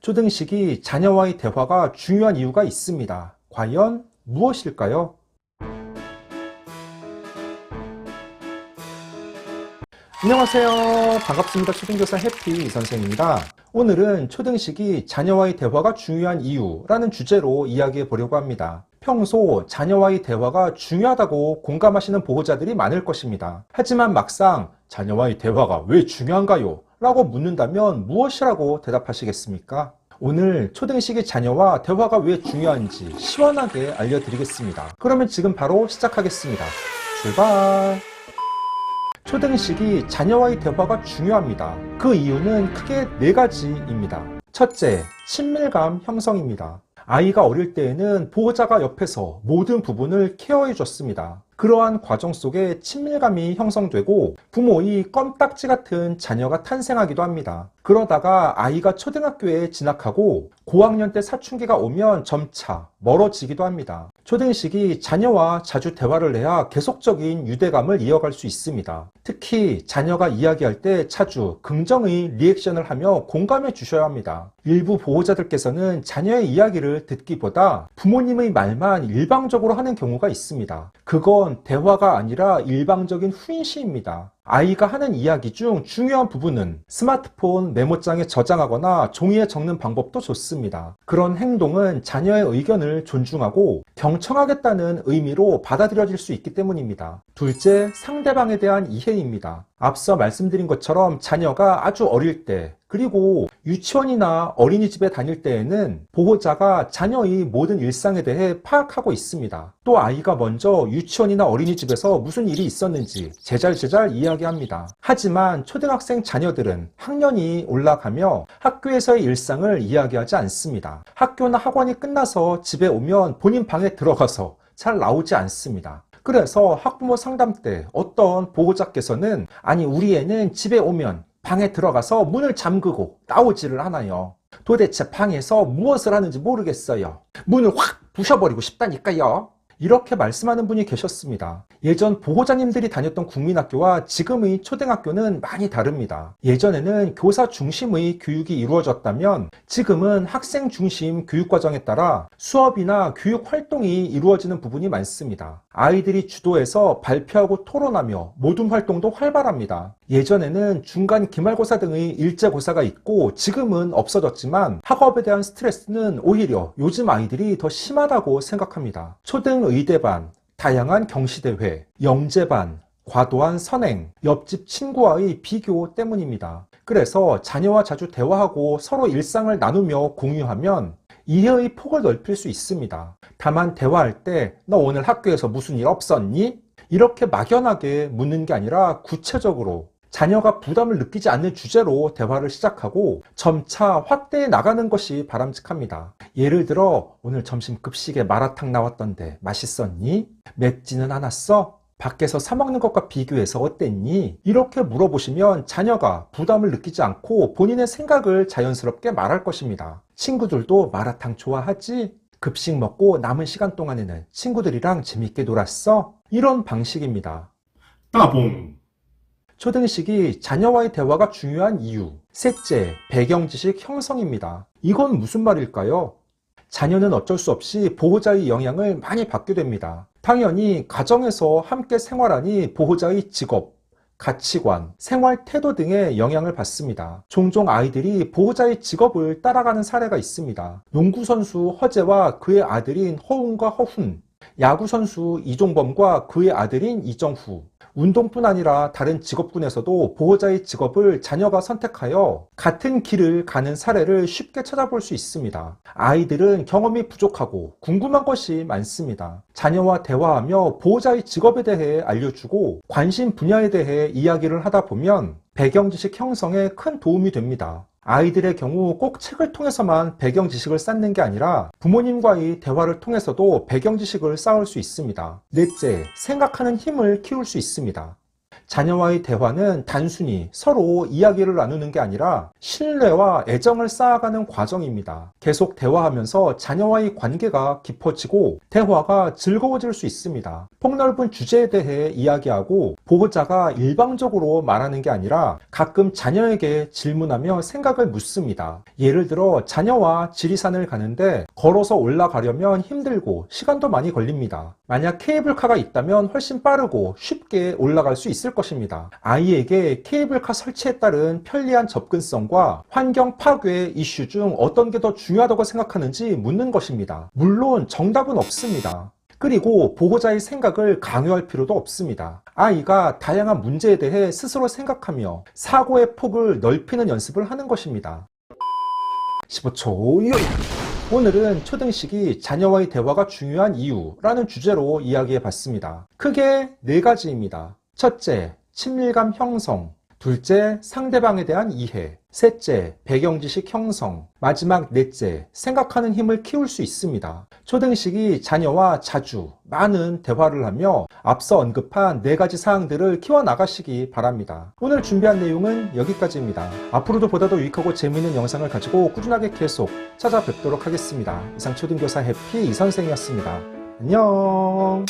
초등식이 자녀와의 대화가 중요한 이유가 있습니다. 과연 무엇일까요? 안녕하세요. 반갑습니다. 초등교사 해피 선생입니다. 오늘은 초등식이 자녀와의 대화가 중요한 이유라는 주제로 이야기해 보려고 합니다. 평소 자녀와의 대화가 중요하다고 공감하시는 보호자들이 많을 것입니다. 하지만 막상 자녀와의 대화가 왜 중요한가요? 라고 묻는다면 무엇이라고 대답하시겠습니까? 오늘 초등식이 자녀와 대화가 왜 중요한지 시원하게 알려드리겠습니다. 그러면 지금 바로 시작하겠습니다. 출발! 초등식이 자녀와의 대화가 중요합니다. 그 이유는 크게 4가지입니다. 첫째, 친밀감 형성입니다. 아이가 어릴 때에는 보호자가 옆에서 모든 부분을 케어해 줬습니다. 그러한 과정 속에 친밀감이 형성되고 부모의 껌딱지 같은 자녀가 탄생하기도 합니다. 그러다가 아이가 초등학교에 진학하고 고학년 때 사춘기가 오면 점차 멀어지기도 합니다. 초등식이 자녀와 자주 대화를 해야 계속적인 유대감을 이어갈 수 있습니다. 특히 자녀가 이야기할 때 자주 긍정의 리액션을 하며 공감해 주셔야 합니다. 일부 보호자들께서는 자녀의 이야기를 듣기보다 부모님의 말만 일방적으로 하는 경우가 있습니다. 그건 대화가 아니라 일방적인 훈시입니다. 아이가 하는 이야기 중 중요한 부분은 스마트폰 메모장에 저장하거나 종이에 적는 방법도 좋습니다. 그런 행동은 자녀의 의견을 존중하고 경청하겠다는 의미로 받아들여질 수 있기 때문입니다. 둘째, 상대방에 대한 이해입니다. 앞서 말씀드린 것처럼 자녀가 아주 어릴 때 그리고 유치원이나 어린이집에 다닐 때에는 보호자가 자녀의 모든 일상에 대해 파악하고 있습니다. 또 아이가 먼저 유치원이나 어린이집에서 무슨 일이 있었는지 제잘제잘 이야기합니다. 하지만 초등학생 자녀들은 학년이 올라가며 학교에서의 일상을 이야기하지 않습니다. 학교나 학원이 끝나서 집에 오면 본인 방에 들어가서 잘 나오지 않습니다. 그래서 학부모 상담 때 어떤 보호자께서는 아니 우리 애는 집에 오면 방에 들어가서 문을 잠그고 나오지를 않아요. 도대체 방에서 무엇을 하는지 모르겠어요. 문을 확 부셔버리고 싶다니까요. 이렇게 말씀하는 분이 계셨습니다. 예전 보호자님들이 다녔던 국민학교와 지금의 초등학교는 많이 다릅니다. 예전에는 교사 중심의 교육이 이루어졌다면 지금은 학생 중심 교육과정에 따라 수업이나 교육 활동이 이루어지는 부분이 많습니다. 아이들이 주도해서 발표하고 토론하며 모둠 활동도 활발합니다. 예전에는 중간 기말고사 등의 일제고사가 있고 지금은 없어졌지만 학업에 대한 스트레스는 오히려 요즘 아이들이 더 심하다고 생각합니다. 초등 의대반, 다양한 경시대회, 영재반, 과도한 선행, 옆집 친구와의 비교 때문입니다. 그래서 자녀와 자주 대화하고 서로 일상을 나누며 공유하면 이해의 폭을 넓힐 수 있습니다. 다만 대화할 때 너 오늘 학교에서 무슨 일 없었니? 이렇게 막연하게 묻는 게 아니라 구체적으로 자녀가 부담을 느끼지 않는 주제로 대화를 시작하고 점차 확대해 나가는 것이 바람직합니다. 예를 들어 오늘 점심 급식에 마라탕 나왔던데 맛있었니? 맵지는 않았어? 밖에서 사 먹는 것과 비교해서 어땠니? 이렇게 물어보시면 자녀가 부담을 느끼지 않고 본인의 생각을 자연스럽게 말할 것입니다. 친구들도 마라탕 좋아하지? 급식 먹고 남은 시간 동안에는 친구들이랑 재밌게 놀았어? 이런 방식입니다. 따봉. 초등식이 자녀와의 대화가 중요한 이유. 셋째, 배경지식 형성입니다. 이건 무슨 말일까요? 자녀는 어쩔 수 없이 보호자의 영향을 많이 받게 됩니다. 당연히 가정에서 함께 생활하니 보호자의 직업, 가치관, 생활 태도 등의 영향을 받습니다. 종종 아이들이 보호자의 직업을 따라가는 사례가 있습니다. 농구선수 허재와 그의 아들인 허웅과 허훈, 야구선수 이종범과 그의 아들인 이정후, 운동뿐 아니라 다른 직업군에서도 보호자의 직업을 자녀가 선택하여 같은 길을 가는 사례를 쉽게 찾아볼 수 있습니다. 아이들은 경험이 부족하고 궁금한 것이 많습니다. 자녀와 대화하며 보호자의 직업에 대해 알려주고 관심 분야에 대해 이야기를 하다 보면 배경지식 형성에 큰 도움이 됩니다. 아이들의 경우 꼭 책을 통해서만 배경 지식을 쌓는 게 아니라 부모님과의 대화를 통해서도 배경 지식을 쌓을 수 있습니다. 넷째, 생각하는 힘을 키울 수 있습니다. 자녀와의 대화는 단순히 서로 이야기를 나누는 게 아니라 신뢰와 애정을 쌓아가는 과정입니다. 계속 대화하면서 자녀와의 관계가 깊어지고 대화가 즐거워질 수 있습니다. 폭넓은 주제에 대해 이야기하고 보호자가 일방적으로 말하는 게 아니라 가끔 자녀에게 질문하며 생각을 묻습니다. 예를 들어 자녀와 지리산을 가는데 걸어서 올라가려면 힘들고 시간도 많이 걸립니다. 만약 케이블카가 있다면 훨씬 빠르고 쉽게 올라갈 수 있을 것입니다. 아이에게 케이블카 설치에 따른 편리한 접근성과 환경 파괴 이슈 중 어떤 게 더 중요하다고 생각하는지 묻는 것입니다. 물론 정답은 없습니다. 그리고 보호자의 생각을 강요할 필요도 없습니다. 아이가 다양한 문제에 대해 스스로 생각하며 사고의 폭을 넓히는 연습을 하는 것입니다. 15초. 오늘은 초등식이 자녀와의 대화가 중요한 이유라는 주제로 이야기해 봤습니다. 크게 4가지입니다. 첫째, 친밀감 형성. 둘째, 상대방에 대한 이해. 셋째, 배경지식 형성. 마지막 넷째, 생각하는 힘을 키울 수 있습니다. 초등식이 자녀와 자주 많은 대화를 하며 앞서 언급한 4가지 사항들을 키워나가시기 바랍니다. 오늘 준비한 내용은 여기까지입니다. 앞으로도 보다 더 유익하고 재미있는 영상을 가지고 꾸준하게 계속 찾아뵙도록 하겠습니다. 이상 초등교사 해피 이선생이었습니다. 안녕.